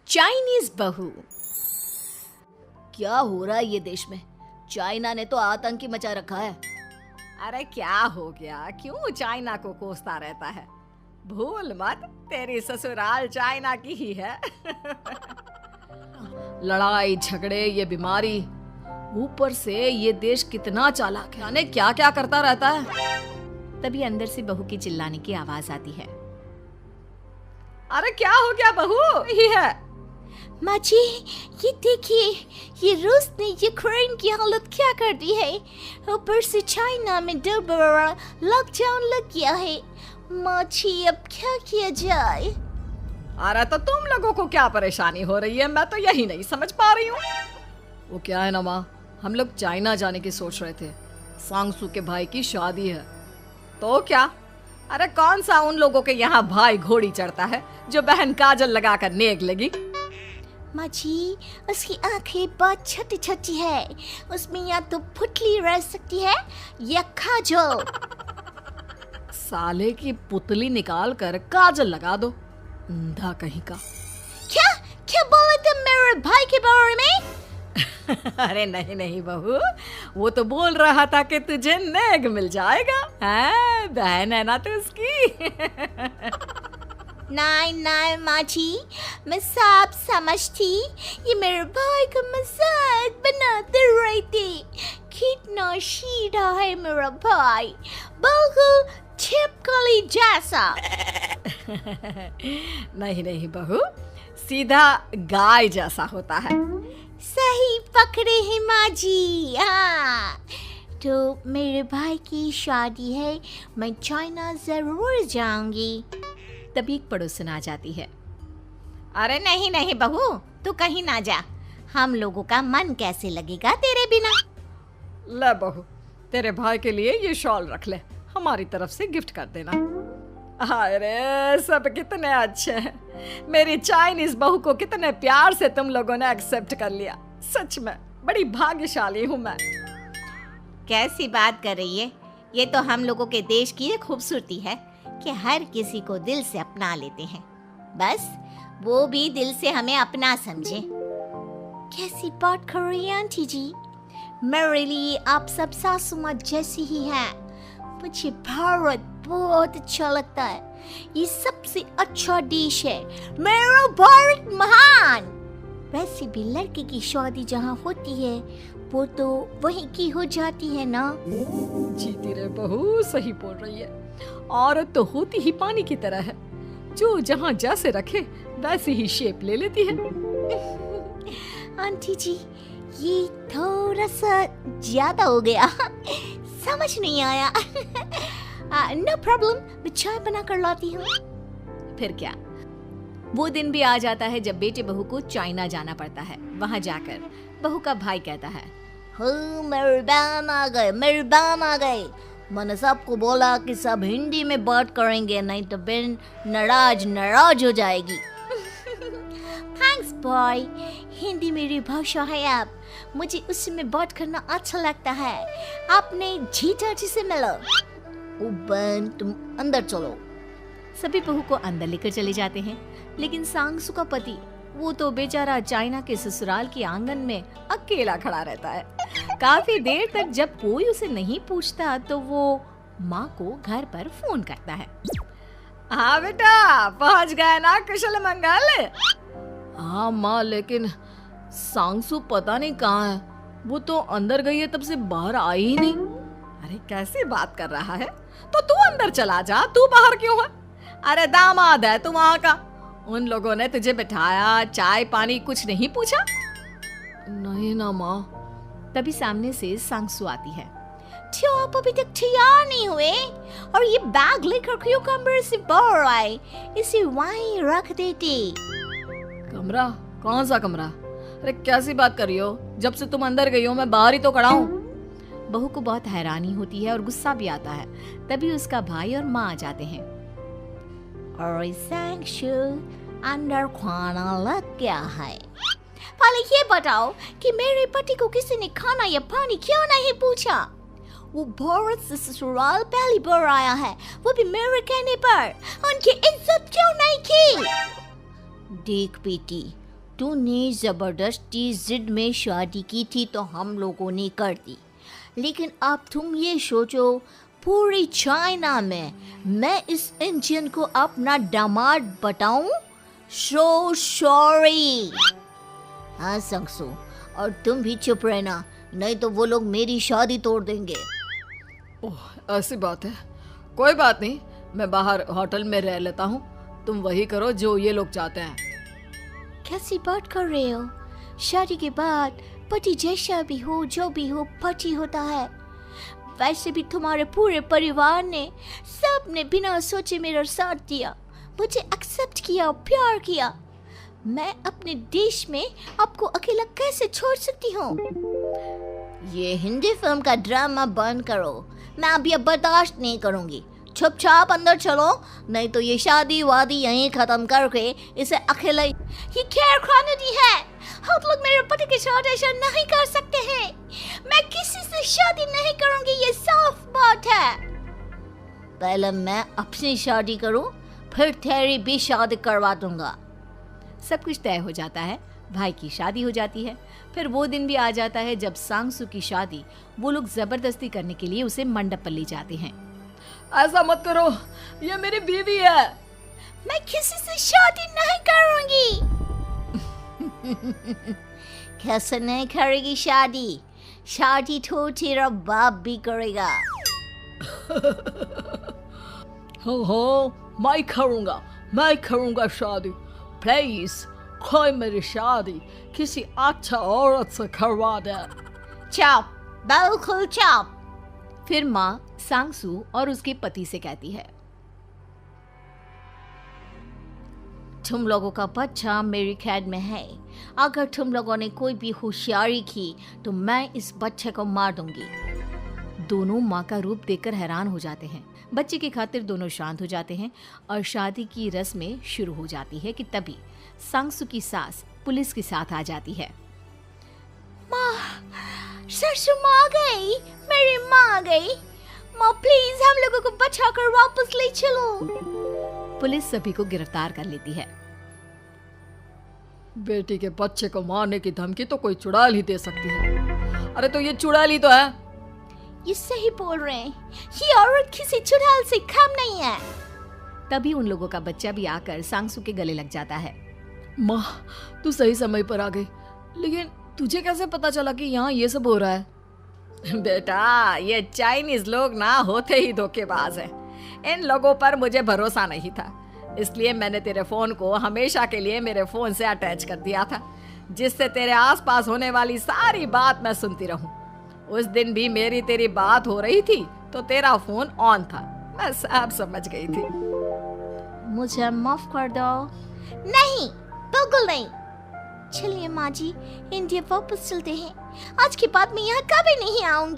Chinese बहू। क्या हो रहा है ये देश में? चाइना ने तो आतंक ही मचा रखा है। अरे क्या हो गया, क्यों चाइना को कोसता रहता है? भूल मत, तेरी ससुराल चाइना की ही है। लड़ाई झगड़े, ये बीमारी, ऊपर से ये देश कितना चालाक है, जाने क्या क्या करता रहता है। तभी अंदर से बहू की चिल्लाने की आवाज आती है। अरे क्या हो गया बहू? ही है माँ जी, ये देखिए, ये रूस ने यूक्रेन की हालत क्या कर दी है। ऊपर से चाइना में 2 बड़ा लॉकडाउन लग गया है। माँ जी, अब क्या किया जाए? अरे तो तुम लोगों को क्या परेशानी हो रही है, मैं तो यही नहीं समझ पा रही हूँ। वो क्या है ना माँ, हम लोग चाइना जाने की सोच रहे थे। सांगसू के भाई की शादी है। तो क्या? अरे कौन सा उन लोगों के यहाँ भाई घोड़ी चढ़ता है जो बहन काजल लगाकर नेक लगी? माँ जी, उसकी आंखें बहुत छोटी छोटी है, उसमें या तो पुतली रह सकती है या काजल। साले की पुतली निकाल कर काजल लगा दो, अंधा कहीं का। क्या क्या बोले तुम मेरे भाई के बारे में? अरे नहीं नहीं बहू, वो तो बोल रहा था कि तुझे नेग मिल जाएगा। है, बहन है ना तू उसकी। नहीं नहीं माँ जी, मैं सब समझती, ये मेरे भाई का मजाक बनाते रहती। कितना सीधा है मेरा भाई, बिल्कुल छिपकली जैसा। नहीं नहीं बहू, सीधा गाय जैसा होता है। सही पकड़े हैं माँ जी। हाँ, तो मेरे भाई की शादी है, मैं चाइना जरूर जाऊंगी। तभी एक पड़ोसन आ जाती है। अरे नहीं नहीं बहू, तू कहीं ना जा, हम लोगों का मन कैसे लगेगा तेरे बिना। ले बहू, तेरे भाई के लिए ये शॉल रख ले, हमारी तरफ से गिफ्ट कर देना। अरे सब कितने अच्छे हैं। मेरी चाइनीज बहू को कितने प्यार से तुम लोगों ने एक्सेप्ट कर लिया। सच में बड़ी भाग्यशाली हूँ मैं। कैसी बात कर रही है? ये तो हम लोगों के देश की एक खूबसूरती है कि हर किसी को दिल से अपना लेते हैं, बस वो भी दिल से हमें अपना समझे। कैसी बात कर रही है आंटी जी? मेरे लिए आप सब सासू माँ जैसी ही हैं। मुझे भारत बहुत अच्छा लगता है, ये सबसे अच्छा देश है। मेरा भारत महान। वैसे भी लड़के की शादी जहाँ होती है वो तो वहीं की हो जाती है ना। जीती रे बहू, सही बोल रही है। औरत तो होती ही पानी की तरह है, जो जहाँ जैसे रखे वैसे ही शेप ले लेती है। आंटी जी, ये थोड़ा सा ज्यादा हो गया, समझ नहीं आया। नो प्रॉब्लम, मैं चाय बना कर लाती हूँ। फिर क्या, वो दिन भी आ जाता है जब बेटे बहू को चाइना जाना पड़ता है। वहाँ जाकर बहू का भाई कहता है, मेरे बहन आ गए, मेरे बहन आ गए। मैंने सबको बोला कि सब हिंदी में बात करेंगे, नहीं तो बहन नाराज हो जाएगी। थैंक्स बॉय, हिंदी मेरी भाषा है। आप मुझे उसी में बात करना अच्छा लगता है। आपने जीजा जी से मिलो। ओ बहन, तुम अंदर चलो। सभी बहू को अंदर लेकर चले जाते हैं, लेकिन सांगसू का पति, वो तो बेचारा चाइना के ससुराल के आंगन में अकेला खड़ा रहता है। काफी देर तक जब कोई उसे नहीं पूछता तो वो माँ को घर पर फोन करता है। हाँ बेटा, पहुँच गए ना कुशल मंगल? हाँ माँ, लेकिन सांगसू पता नहीं कहाँ है। वो तो अंदर गई है, तब से बाहर आई ही नहीं। अरे कैसी बात कर रहा है? तो तू अंदर चला जा, तू बाहर क्यों है? अरे दामाद है तू वहाँ का, उन लोगों ने तुझे बिठाया, चाय पानी कुछ नहीं पूछा? नहीं ना माँ। तभी सामने से सांगसू आती है। क्यों आप अभी तक तैयार नहीं हुए? और ये बैग लेकर क्यों कमरे से बाहर आए? इसे वहीं रख देते। कमरा? कौन सा कमरा? अरे कैसी बात कर रही हो? जब से तुम अंदर गई हो मैं बाहर ही तो खड़ा हूँ। बहू को बहुत हैरानी होती है और गुस्सा भी आता है। तभी उसका भाई और माँ आ जाते हैं। अरे सांगसू, अंदर खाना लग गया है। पहले ये बताओ कि मेरे पति को किसी ने खाना या पानी क्यों नहीं पूछा? वो भारत से ससुराल पहली बार आया है, वो भी मेरे कहने पर। उनकी इज्जत क्यों नहीं की? देख बेटी, तूने जबरदस्ती जिद में शादी की थी तो हम लोगों ने कर दी, लेकिन अब तुम ये सोचो पूरी चाइना में मैं इस इंडियन को अपना दामाद बताऊं? So sorry. हाँ संगसू, और तुम भी चुप रहना, नहीं तो वो लोग मेरी शादी तोड़ देंगे। ओह, ऐसी बात है। कोई बात नहीं, मैं बाहर होटल में रह लेता हूँ, तुम वही करो जो ये लोग चाहते हैं। कैसी बात कर रहे हो? शादी के बाद पति जैसा भी हो, जो भी हो, पति होता है। वैसे भी तुम्हारे पूरे परिवार ने, सबने बिना सोचे मेरा साथ दिया, मुझे एक्सेप्ट किया, प्यार किया। मैं अपने देश में आपको अकेला कैसे छोड़ सकती हूँ? ये हिंदी फिल्म का ड्रामा बंद करो, मैं अब ये बर्दाश्त नहीं करूँगी। चुपचाप अंदर चलो, नहीं तो ये शादी वादी यहीं खत्म करके इसे अकेला। ये खैर खानगी है, आप लोग मेरे पति के साथ ऐसा नहीं कर सकते हैं। मैं किसी से शादी नहीं करूंगी, ये साफ बात है। पहले मैं अपनी शादी करूं, फिर तेरी भी शादी करवा दूंगा। सब कुछ तय हो जाता है, भाई की शादी हो जाती है। फिर वो दिन भी आ जाता है जब सांगसू की शादी वो लोग जबरदस्ती करने के लिए उसे मंडप पर ले जाते हैं। ऐसा मत करो, ये मेरी बीवी है। मैं किसी से शादी नहीं करूंगी। कैसे नहीं करेगी शादी? शादी तो तेरा बाप भी करेगा। हो, मैं करूंगा शादी। प्लीज कोई मेरी शादी किसी अच्छा औरत से करवा दे। चुप, बिल्कुल चुप। फिर माँ सांगसू और उसके पति से कहती है, तुम लोगों का बच्चा मेरी कैद में है। अगर तुम लोगों ने कोई भी होशियारी की तो मैं इस बच्चे को मार दूंगी। दोनों माँ का रूप देखकर हैरान हो जाते हैं। बच्चे की खातिर दोनों शांत हो जाते हैं और शादी की रस्में शुरू हो जाती है कि तभी सांगसू की सास पुलिस के साथ आ जाती है। माँ, ससुर माँ आ गई, मेरी माँ आ गई। माँ प्लीज हम लोगों को बचाकर वापस ले चलो। पुलिस सभी को गिरफ्तार कर लेती है। बेटी के बच्चे को मारने की धमकी तो कोई चुड़ैल ही दे सकती है। अरे तो ये चुड़ैल ही तो है। ये सही बोल रहे हैं, ये औरत किसी चुड़ैल से कम नहीं है। तभी उन लोगों का बच्चा भी आकर सांगसू के गले लग जाता है। माँ, तू सही समय पर आ गई, लेकिन तुझे कैसे पता चला कि यहाँ ये सब हो रहा है? बेटा, ये चाइनीज लोग ना होते ही धोखेबाज हैं। इन लोगों पर मुझे भरोसा नहीं था, इसलिए मैंने तेरे फोन को हमेशा के लिए मेरे फोन से अटैच कर दिया था, जिससे तेरे आसपास होने वाली सारी बात मैं सुनती रहूं। उस दिन भी मेरी तेरी बात हो रही थी तो तेरा फोन ऑन था, मैं सब समझ गई थी। मुझे माफ कर दो। नहीं, बिल्कुल नहीं। चलिए माँ जी, इंडिया वापस चलते हैं। आज के बाद मैं यहाँ कभी नहीं आऊंगी।